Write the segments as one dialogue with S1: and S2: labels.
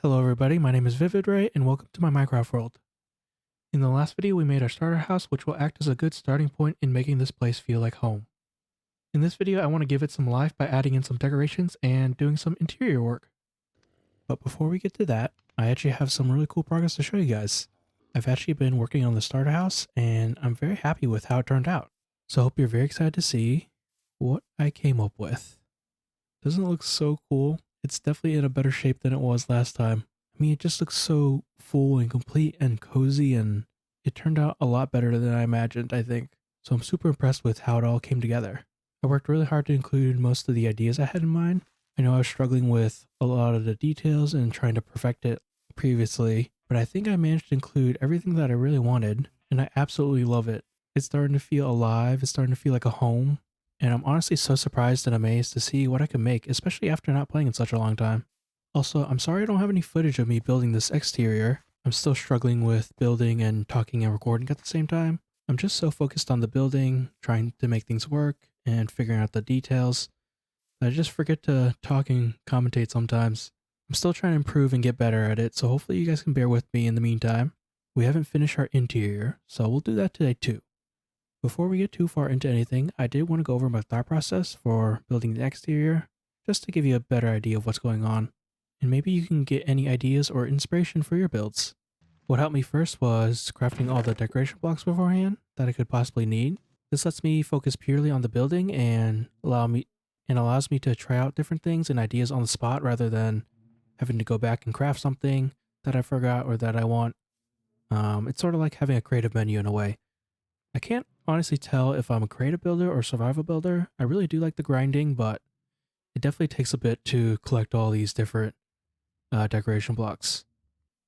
S1: Hello everybody, my name is Vivid Ray and welcome to my Minecraft world. In the last video we made our starter house which will act as a good starting point in making this place feel like home. In this video I want to give it some life by adding in some decorations and doing some interior work. But before we get to that, I actually have some really cool progress to show you guys. I've actually been working on the starter house and I'm very happy with how it turned out. So I hope you're very excited to see what I came up with. Doesn't it look so cool? It's definitely in a better shape than it was last time. I mean, it just looks so full and complete and cozy, and it turned out a lot better than I imagined, I think. So I'm super impressed with how it all came together. I worked really hard to include most of the ideas I had in mind. I know I was struggling with a lot of the details and trying to perfect it previously, but I think I managed to include everything that I really wanted, and I absolutely love it. It's starting to feel alive, it's starting to feel like a home, and I'm honestly so surprised and amazed to see what I can make, especially after not playing in such a long time. Also, I'm sorry I don't have any footage of me building this exterior. I'm still struggling with building and talking and recording at the same time. I'm just so focused on the building, trying to make things work, and figuring out the details, that I just forget to talk and commentate sometimes. I'm still trying to improve and get better at it, so hopefully you guys can bear with me in the meantime. We haven't finished our interior, so we'll do that today too. Before we get too far into anything, I did want to go over my thought process for building the exterior, just to give you a better idea of what's going on, and maybe you can get any ideas or inspiration for your builds. What helped me first was crafting all the decoration blocks beforehand that I could possibly need. This lets me focus purely on the building and allows me to try out different things and ideas on the spot rather than having to go back and craft something that I forgot or that I want. It's sort of like having a creative menu in a way. I can't honestly tell if I'm a creative builder or survival builder. I really do like the grinding, but it definitely takes a bit to collect all these different decoration blocks.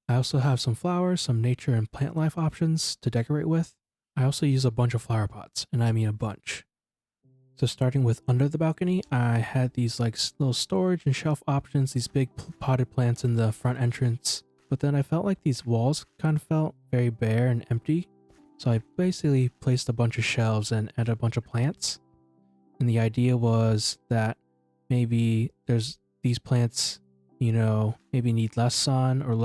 S1: I also have some flowers, some nature and plant life options to decorate with. I also use a bunch of flower pots, and I mean a bunch. So starting with under the balcony, I had these like little storage and shelf options, these big potted plants in the front entrance. But then I felt like these walls kind of felt very bare and empty. So I basically placed a bunch of shelves and added a bunch of plants. And the idea was that maybe there's these plants, maybe need less sun or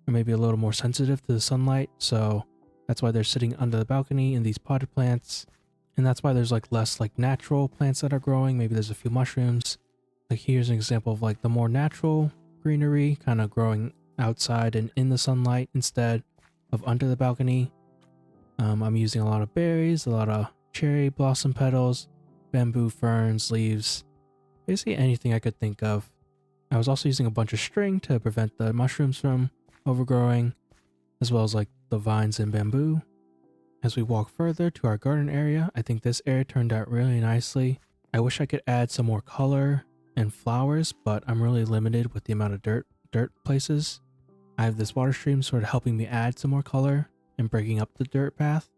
S1: maybe a little more sensitive to the sunlight. So that's why they're sitting under the balcony in these potted plants. And that's why there's like less like natural plants that are growing. Maybe there's a few mushrooms. Like here's an example of like the more natural greenery kind of growing outside and in the sunlight instead of under the balcony. I'm using a lot of berries, a lot of cherry blossom petals, bamboo ferns, leaves, basically anything I could think of. I was also using a bunch of string to prevent the mushrooms from overgrowing, as well as like the vines and bamboo. As we walk further to our garden area, I think this area turned out really nicely. I wish I could add some more color and flowers, but I'm really limited with the amount of dirt places. I have this water stream sort of helping me add some more color and breaking up the dirt path.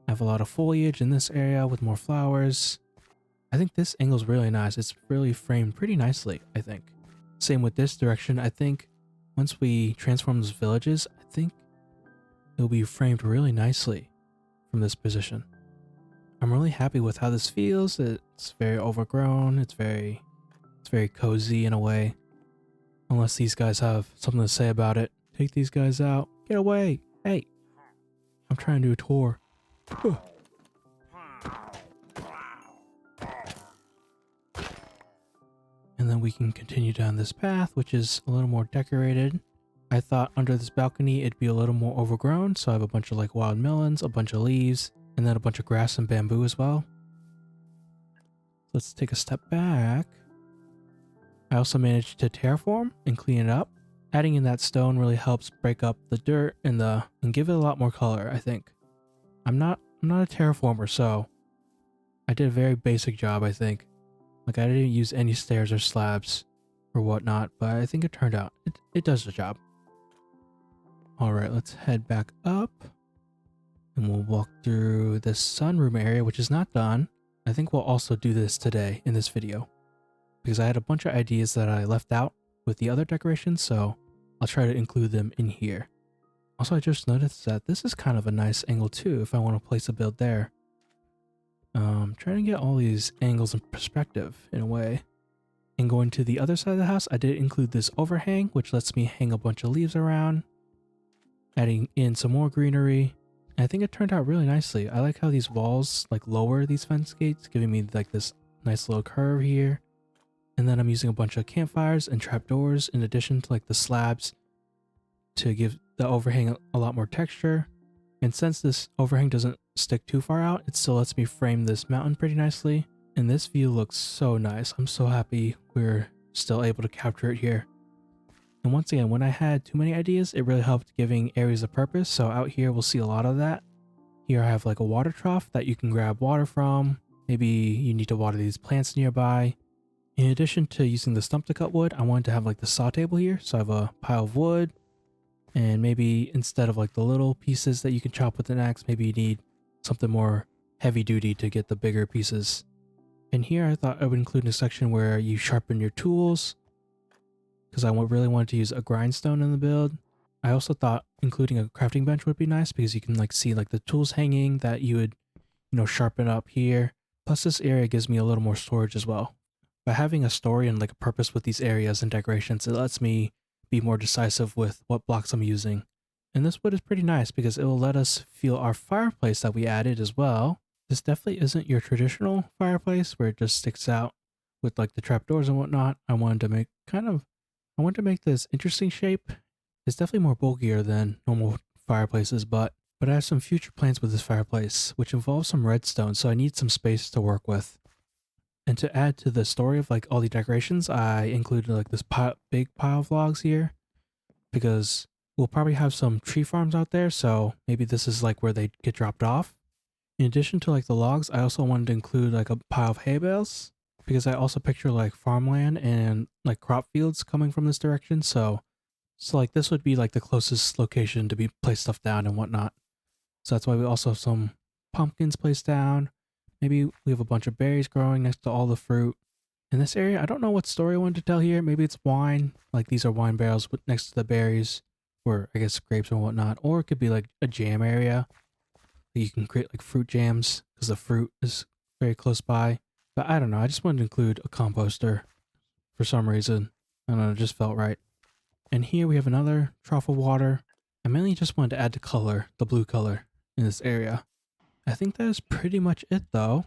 S1: I have a lot of foliage in this area with more flowers. I think this angle is really nice. It's really framed pretty nicely, I think. Same with this direction. I think once we transform those villages, I think it'll be framed really nicely from this position. I'm really happy with how this feels. It's very overgrown. It's very cozy in a way. Unless these guys have something to say about it. Take these guys out. Get away. Hey. I'm trying to do a tour. And then we can continue down this path, which is a little more decorated. I thought under this balcony it'd be a little more overgrown, so I have a bunch of like wild melons, a bunch of leaves, and then a bunch of grass and bamboo as well. Let's take a step back. I also managed to terraform and clean it up. Adding in that stone really helps break up the dirt and give it a lot more color, I think. I'm not a terraformer, so I did a very basic job, I think. Like I didn't use any stairs or slabs or whatnot, but I think it turned out. It does the job. Alright, let's head back up. And we'll walk through this sunroom area, which is not done. I think we'll also do this today in this video. Because I had a bunch of ideas that I left out with the other decorations, so I'll try to include them in here. Also, I just noticed that this is kind of a nice angle too if I want to place a build there. Trying to get all these angles in perspective in a way. And going to the other side of the house, I did include this overhang, which lets me hang a bunch of leaves around, adding in some more greenery. And I think it turned out really nicely. I like how these walls like lower these fence gates, giving me like this nice little curve here. And then I'm using a bunch of campfires and trapdoors in addition to like the slabs to give the overhang a lot more texture. And since this overhang doesn't stick too far out, it still lets me frame this mountain pretty nicely. And this view looks so nice. I'm so happy we're still able to capture it here. And once again, when I had too many ideas, it really helped giving areas a purpose. So out here, we'll see a lot of that. Here I have like a water trough that you can grab water from. Maybe you need to water these plants nearby. In addition to using the stump to cut wood, I wanted to have like the saw table here. So I have a pile of wood. And maybe instead of like the little pieces that you can chop with an axe, maybe you need something more heavy duty to get the bigger pieces. And here I thought I would include a section where you sharpen your tools, because I really wanted to use a grindstone in the build. I also thought including a crafting bench would be nice because you can like see like the tools hanging that you would, sharpen up here. Plus this area gives me a little more storage as well. By having a story and like a purpose with these areas and decorations, it lets me be more decisive with what blocks I'm using. And this wood is pretty nice because it will let us feel our fireplace that we added as well. This definitely isn't your traditional fireplace where it just sticks out with like the trapdoors and whatnot. I wanted to make this interesting shape. It's definitely more bulkier than normal fireplaces, but I have some future plans with this fireplace, which involves some redstone, so I need some space to work with. And to add to the story of like all the decorations, I included like this big pile of logs here because we'll probably have some tree farms out there, so maybe this is like where they get dropped off. In addition to like the logs, I also wanted to include like a pile of hay bales because I also picture like farmland and like crop fields coming from this direction. So like this would be like the closest location to be place stuff down and whatnot. So that's why we also have some pumpkins placed down. Maybe we have a bunch of berries growing next to all the fruit. In this area, I don't know what story I wanted to tell here. Maybe it's wine. Like these are wine barrels next to the berries, or I guess grapes and whatnot. Or it could be like a jam area. You can create like fruit jams because the fruit is very close by. But I don't know. I just wanted to include a composter for some reason. I don't know. It just felt right. And here we have another trough of water. I mainly just wanted to add the color, the blue color in this area. I think that is pretty much it though.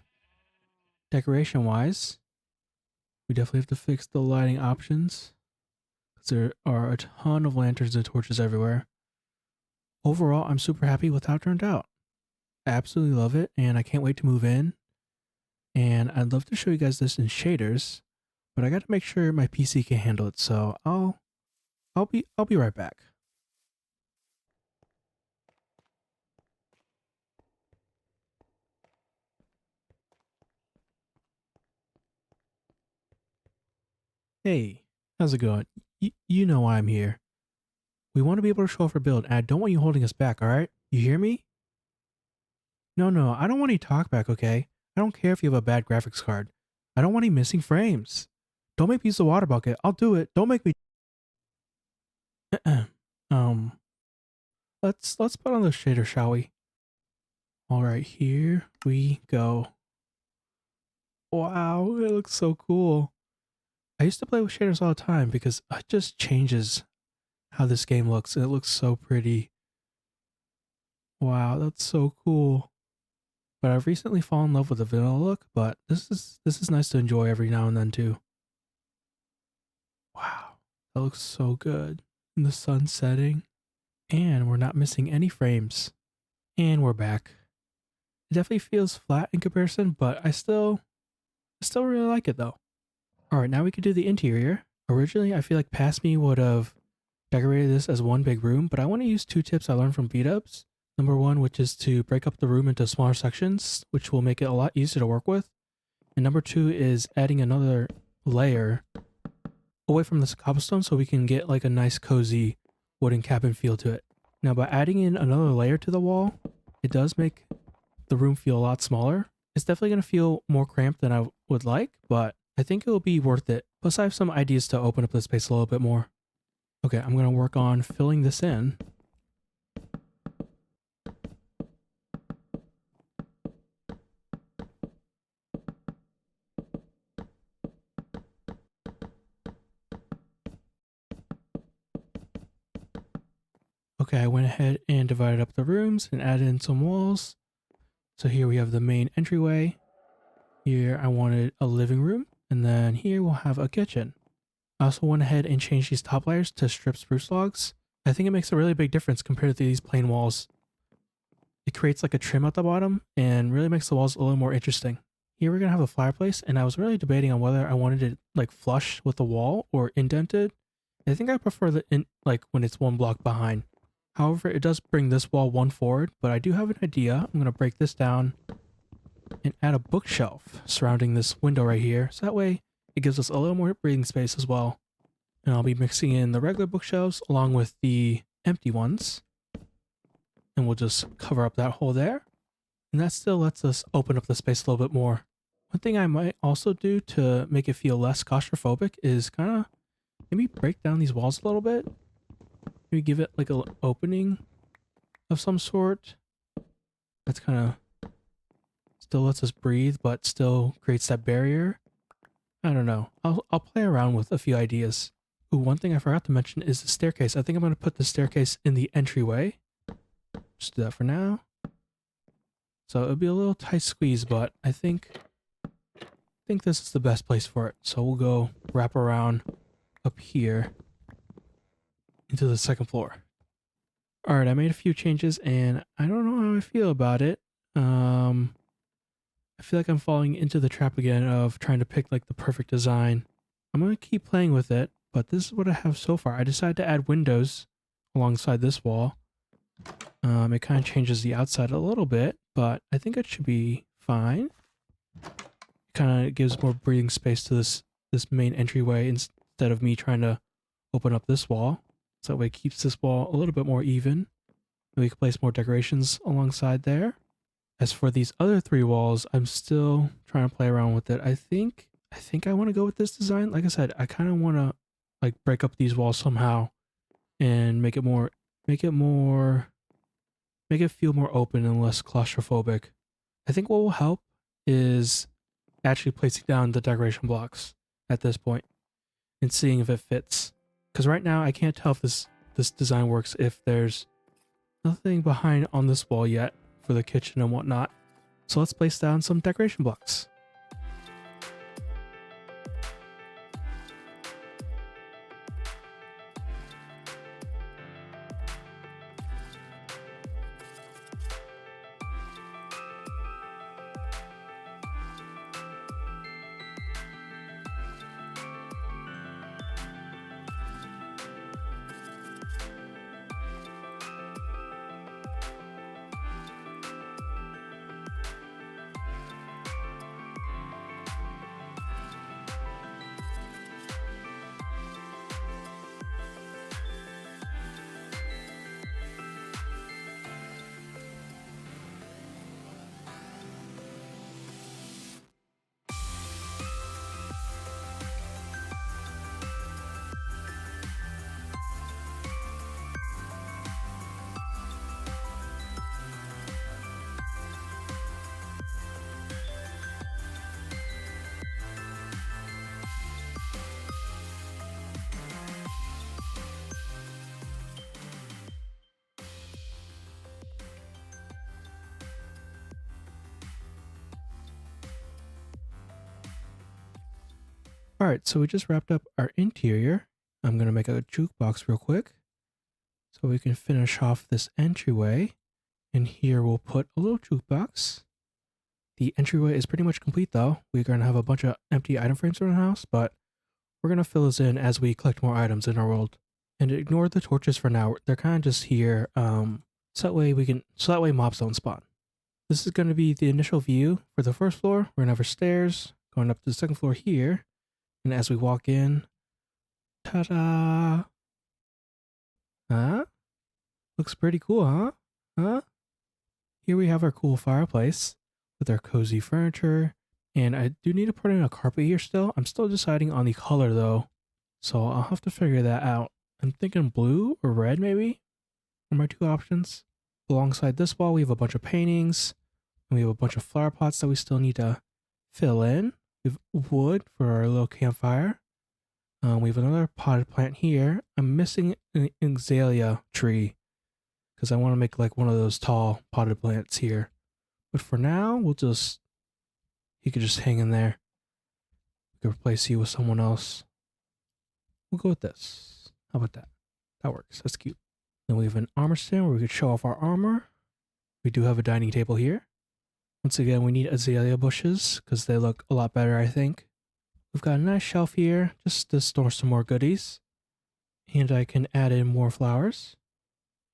S1: Decoration wise, we definitely have to fix the lighting options because there are a ton of lanterns and torches everywhere. Overall, I'm super happy with how it turned out. I absolutely love it and I can't wait to move in. And I'd love to show you guys this in shaders, but I got to make sure my PC can handle it. So I'll be right back. Hey, how's it going? You know why I'm here. We want to be able to show off our build, and I don't want you holding us back, alright? You hear me? No, I don't want any talkback, okay? I don't care if you have a bad graphics card. I don't want any missing frames. Don't make me use the water bucket. I'll do it. Don't make me. um, let's put on the shader, shall we? Alright, here we go. Wow, it looks so cool. I used to play with shaders all the time because it just changes how this game looks. It looks so pretty. Wow, that's so cool. But I've recently fallen in love with the vanilla look, but this is nice to enjoy every now and then too. Wow, that looks so good. In the sun setting. And we're not missing any frames. And we're back. It definitely feels flat in comparison, but I still really like it though. Alright, now we could do the interior. Originally, I feel like Past Me would have decorated this as one big room, but I want to use two tips I learned from beat-ups. Number one, which is to break up the room into smaller sections, which will make it a lot easier to work with. And number two is adding another layer away from this cobblestone so we can get like a nice cozy wooden cabin feel to it. Now by adding in another layer to the wall, it does make the room feel a lot smaller. It's definitely going to feel more cramped than I would like, but I think it will be worth it. Plus I have some ideas to open up the space a little bit more. Okay, I'm going to work on filling this in. Okay, I went ahead and divided up the rooms and added in some walls. So here we have the main entryway. Here I wanted a living room, and then here we'll have a kitchen. I also went ahead and changed these top layers to strip spruce logs. I think it makes a really big difference compared to these plain walls. It creates like a trim at the bottom and really makes the walls a little more interesting. Here we're going to have a fireplace, and I was really debating on whether I wanted it like flush with the wall or indented. I think I prefer like when it's one block behind. However, it does bring this wall one forward, but I do have an idea. I'm going to break this down and add a bookshelf surrounding this window right here. So that way it gives us a little more breathing space as well. And I'll be mixing in the regular bookshelves along with the empty ones. And we'll just cover up that hole there. And that still lets us open up the space a little bit more. One thing I might also do to make it feel less claustrophobic is kind of maybe break down these walls a little bit. Maybe give it like an opening of some sort. That's kind of still lets us breathe, but still creates that barrier. I don't know. I'll play around with a few ideas. Ooh, one thing I forgot to mention is the staircase. I think I'm going to put the staircase in the entryway. Just do that for now. So it'll be a little tight squeeze, but I think this is the best place for it. So we'll go wrap around up here into the second floor. All right, I made a few changes and I don't know how I feel about it. I feel like I'm falling into the trap again of trying to pick like the perfect design. I'm going to keep playing with it, but this is what I have so far. I decided to add windows alongside this wall. It kind of changes the outside a little bit, but I think it should be fine. It kind of gives more breathing space to this main entryway instead of me trying to open up this wall. So that way it keeps this wall a little bit more even. And we can place more decorations alongside there. As for these other three walls, I'm still trying to play around with it. I think I want to go with this design. Like I said, I kind of want to like break up these walls somehow and make it feel more open and less claustrophobic. I think what will help is actually placing down the decoration blocks at this point and seeing if it fits. Because right now I can't tell if this design works if there's nothing behind on this wall yet for the kitchen and whatnot. So let's place down some decoration blocks. Alright, so we just wrapped up our interior. I'm going to make a jukebox real quick so we can finish off this entryway. And here we'll put a little jukebox. The entryway is pretty much complete though. We're going to have a bunch of empty item frames around the house, but we're going to fill this in as we collect more items in our world. And ignore the torches for now. They're kind of just here so that way mobs don't spawn. This is going to be the initial view for the first floor. We're going to have our stairs going up to the second floor here. And as we walk in, ta-da! Huh? Looks pretty cool, huh? Huh? Here we have our cool fireplace with our cozy furniture. And I do need to put in a carpet here still. I'm still deciding on the color though. So I'll have to figure that out. I'm thinking blue or red maybe are my two options. Alongside this wall, we have a bunch of paintings. And we have a bunch of flower pots that we still need to fill in. We have wood for our little campfire. We have another potted plant here. I'm missing an azalea tree. because I want to make like one of those tall potted plants here. But for now, he could just hang in there. We could replace you with someone else. We'll go with this. How about that? That works. That's cute. Then we have an armor stand where we could show off our armor. We do have a dining table here. Once again, we need azalea bushes because they look a lot better, I think. We've got a nice shelf here just to store some more goodies. And I can add in more flowers.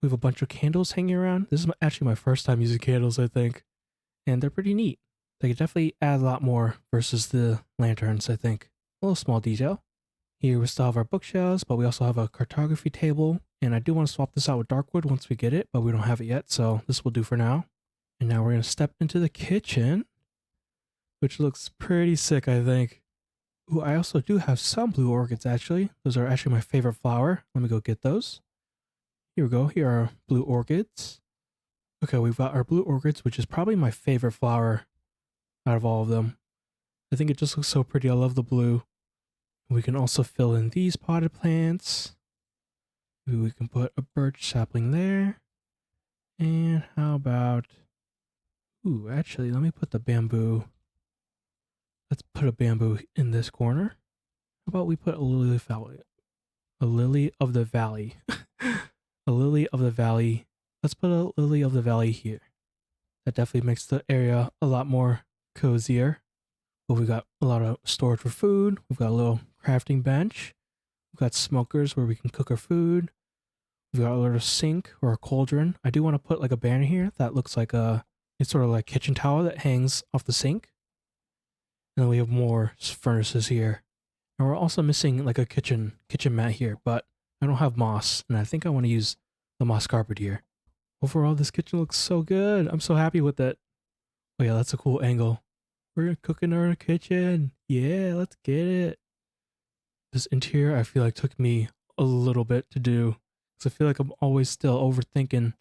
S1: We have a bunch of candles hanging around. This is actually my first time using candles, I think. And they're pretty neat. They could definitely add a lot more versus the lanterns, I think. A little small detail. Here we still have our bookshelves, but we also have a cartography table. And I do want to swap this out with Darkwood once we get it, but we don't have it yet, so this will do for now. And now we're going to step into the kitchen, which looks pretty sick, I think. Ooh, I also do have some blue orchids, actually. Those are actually my favorite flower. Let me go get those. Here we go. Here are blue orchids. Okay, we've got our blue orchids, which is probably my favorite flower out of all of them. I think it just looks so pretty. I love the blue. We can also fill in these potted plants. Maybe we can put a birch sapling there. And how about... Ooh, actually, let me put the bamboo. Let's put a bamboo in this corner. How about we put a lily of the valley? A lily of the valley. A lily of the valley. Let's put a lily of the valley here. That definitely makes the area a lot more cozier. But we've got a lot of storage for food. We've got a little crafting bench. We've got smokers where we can cook our food. We've got a little sink or a cauldron. I do want to put like a banner here that looks like it's sort of like kitchen towel that hangs off the sink. And then we have more furnaces here. And we're also missing like a kitchen mat here, but I don't have moss, and I think I want to use the moss carpet here. Overall, this kitchen looks so good. I'm so happy with it. Oh yeah, that's a cool angle. We're cooking in our kitchen. Yeah, let's get it. This interior, I feel like took me a little bit to do, because I feel like I'm always still overthinking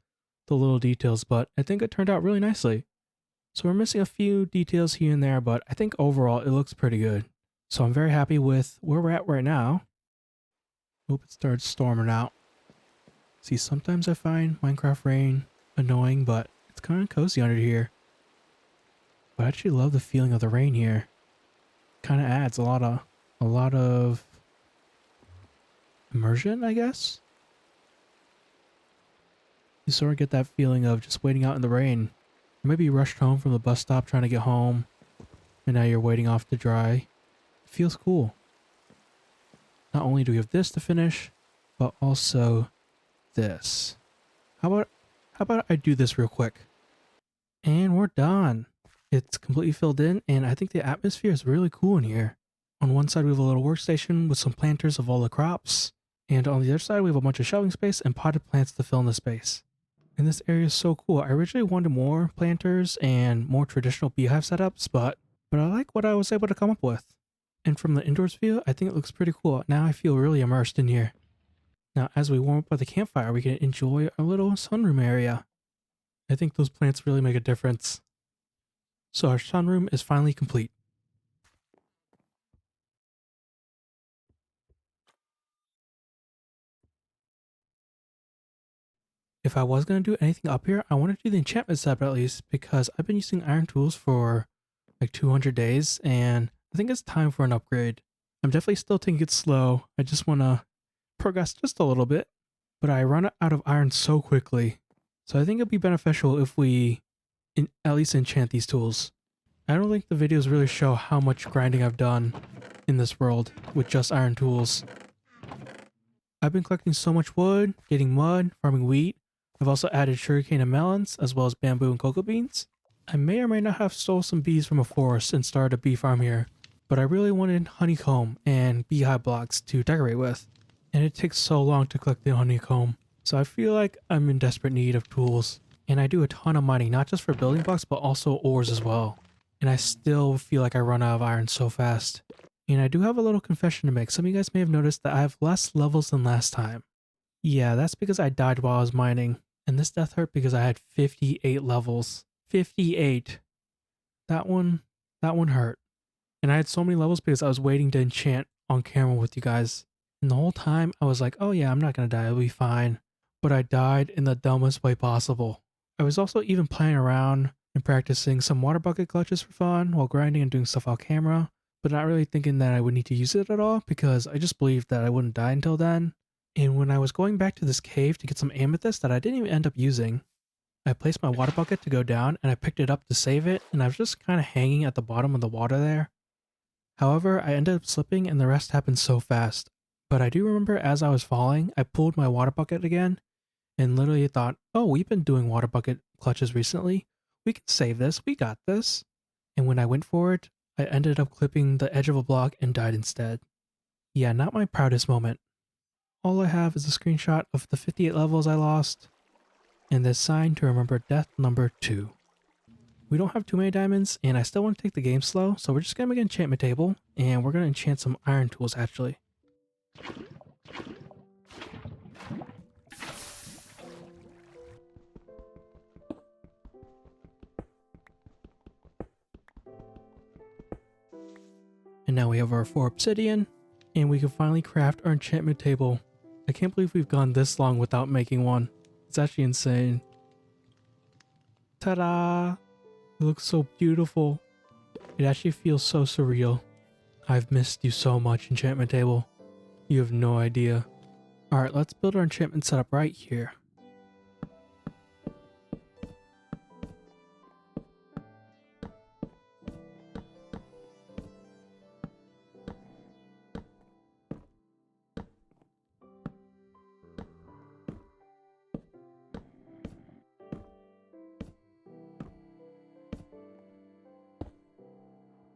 S1: the little details, but I think it turned out really nicely. So we're missing a few details here and there, but I think overall it looks pretty good. So I'm very happy with where we're at right now. Hope it starts storming out. See, sometimes I find Minecraft rain annoying, but it's kind of cozy under here. But I actually love the feeling of the rain here. Kind of adds a lot of immersion, I guess. You sort of get that feeling of just waiting out in the rain. Or maybe you rushed home from the bus stop trying to get home, and now you're waiting off to dry. It feels cool. Not only do we have this to finish, but also this. How about I do this real quick? And we're done. It's completely filled in, and I think the atmosphere is really cool in here. On one side we have a little workstation with some planters of all the crops, and on the other side we have a bunch of shelving space and potted plants to fill in the space. And this area is so cool. I originally wanted more planters and more traditional beehive setups, but I like what I was able to come up with. And from the indoors view, I think it looks pretty cool. Now I feel really immersed in here. Now, as we warm up by the campfire, we can enjoy our little sunroom area. I think those plants really make a difference. So our sunroom is finally complete. If I was going to do anything up here, I want to do the enchantment setup at least, because I've been using iron tools for like 200 days, and I think it's time for an upgrade. I'm definitely still taking it slow. I just want to progress just a little bit, but I run out of iron so quickly. So I think it'd be beneficial if we at least enchant these tools. I don't think the videos really show how much grinding I've done in this world with just iron tools. I've been collecting so much wood, getting mud, farming wheat. I've also added sugarcane and melons, as well as bamboo and cocoa beans. I may or may not have stole some bees from a forest and started a bee farm here, but I really wanted honeycomb and beehive blocks to decorate with. And it takes so long to collect the honeycomb, so I feel like I'm in desperate need of tools. And I do a ton of mining, not just for building blocks, but also ores as well. And I still feel like I run out of iron so fast. And I do have a little confession to make. Some of you guys may have noticed that I have less levels than last time. Yeah, that's because I died while I was mining. And this death hurt because I had 58 levels. 58. That one hurt. And I had so many levels because I was waiting to enchant on camera with you guys. And the whole time I was like, oh yeah, I'm not gonna die, it'll be fine. but I died in the dumbest way possible. I was also even playing around and practicing some water bucket clutches for fun while grinding and doing stuff off camera, but not really thinking that I would need to use it at all because I just believed that I wouldn't die until then. And when I was going back to this cave to get some amethyst that I didn't even end up using, I placed my water bucket to go down and I picked it up to save it, and I was just kind of hanging at the bottom of the water there. However, I ended up slipping and the rest happened so fast. But I do remember as I was falling, I pulled my water bucket again and literally thought, oh, we've been doing water bucket clutches recently. We can save this. We got this. And when I went for it, I ended up clipping the edge of a block and died instead. Yeah, not my proudest moment. All I have is a screenshot of the 58 levels I lost and this sign to remember death number 2. We don't have too many diamonds, and I still want to take the game slow, so we're just going to make an enchantment table, and we're going to enchant some iron tools actually. And now we have our 4 obsidian, and we can finally craft our enchantment table. I can't believe we've gone this long without making one. It's actually insane. Ta-da! It looks so beautiful. It actually feels so surreal. I've missed you so much, enchantment table. You have no idea. Alright, let's build our enchantment setup right here.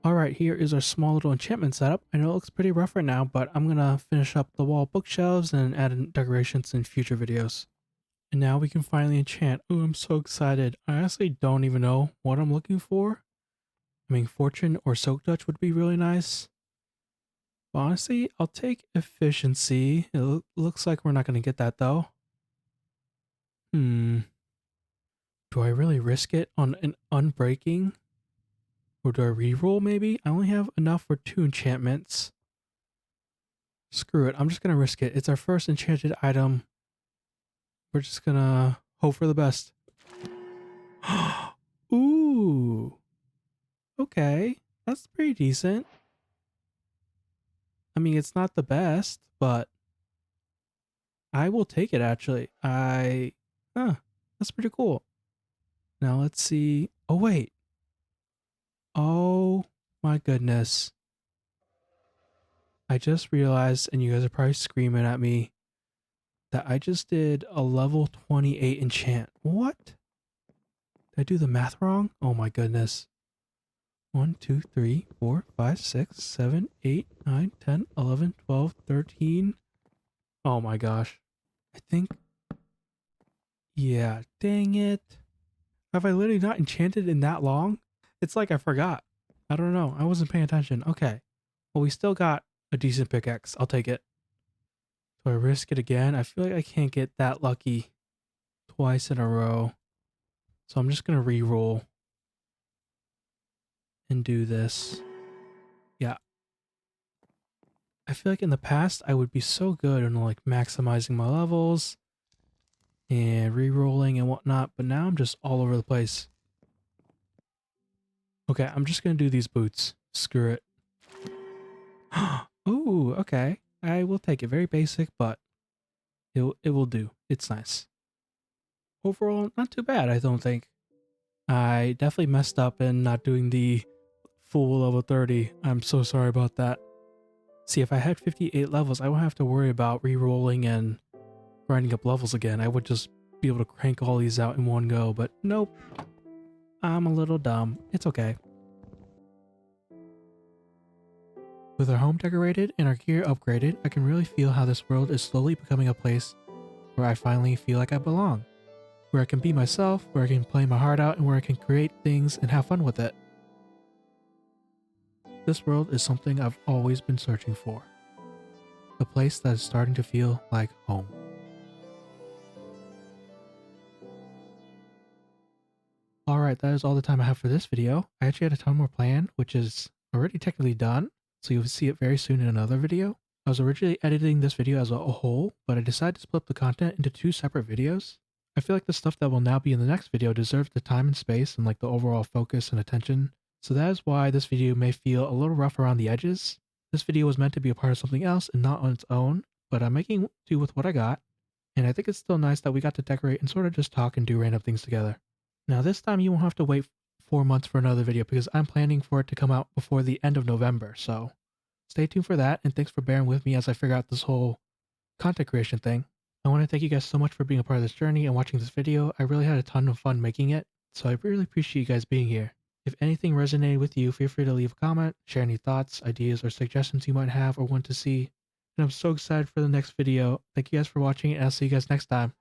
S1: Alright, here is our small little enchantment setup. I know it looks pretty rough right now, but I'm gonna finish up the wall bookshelves and add in decorations in future videos. And now we can finally enchant. Ooh, I'm so excited. I honestly don't even know what I'm looking for. I mean, Fortune or Silk Touch would be really nice. But honestly, I'll take Efficiency. It looks like we're not gonna get that though. Do I really risk it on an Unbreaking? Or do I reroll maybe? I only have enough for 2 enchantments. Screw it, I'm just gonna risk it. It's our first enchanted item. We're just gonna hope for the best. Ooh. Okay, that's pretty decent. I mean, it's not the best, but I will take it actually. That's pretty cool. Now let's see. Oh wait. Oh my goodness. I just realized, and you guys are probably screaming at me, that I just did a level 28 enchant. What? Did I do the math wrong? Oh my goodness. 1, 2, 3, 4, 5, 6, 7, 8, 9, 10, 11, 12, 13. Oh my gosh. I think. Yeah, dang it. Have I literally not enchanted in that long? It's like I forgot. I don't know. I wasn't paying attention. Okay. Well, we still got a decent pickaxe. I'll take it. Do I risk it again? I feel like I can't get that lucky twice in a row. So I'm just going to re-roll and do this. Yeah. I feel like in the past I would be so good on like maximizing my levels and re-rolling and whatnot, but now I'm just all over the place. Okay, I'm just going to do these boots. Screw it. Ooh, okay. I will take it. Very basic, but it will do. It's nice. Overall, not too bad, I don't think. I definitely messed up in not doing the full level 30. I'm so sorry about that. See, if I had 58 levels, I wouldn't have to worry about re-rolling and grinding up levels again. I would just be able to crank all these out in one go, but nope. I'm a little dumb. It's okay. With our home decorated and our gear upgraded, I can really feel how this world is slowly becoming a place where I finally feel like I belong. Where I can be myself, where I can play my heart out, and where I can create things and have fun with it. This world is something I've always been searching for. A place that is starting to feel like home. Alright, that is all the time I have for this video. I actually had a ton more planned, which is already technically done, so you'll see it very soon in another video. I was originally editing this video as a whole, but I decided to split up the content into two separate videos. I feel like the stuff that will now be in the next video deserves the time and space and like the overall focus and attention. So that is why this video may feel a little rough around the edges. This video was meant to be a part of something else and not on its own, but I'm making do with what I got. And I think it's still nice that we got to decorate and sort of just talk and do random things together. Now this time you won't have to wait 4 months for another video because I'm planning for it to come out before the end of November, so stay tuned for that, and thanks for bearing with me as I figure out this whole content creation thing. I want to thank you guys so much for being a part of this journey and watching this video. I really had a ton of fun making it, so I really appreciate you guys being here. If anything resonated with you, feel free to leave a comment, share any thoughts, ideas, or suggestions you might have or want to see. And I'm so excited for the next video. Thank you guys for watching, and I'll see you guys next time.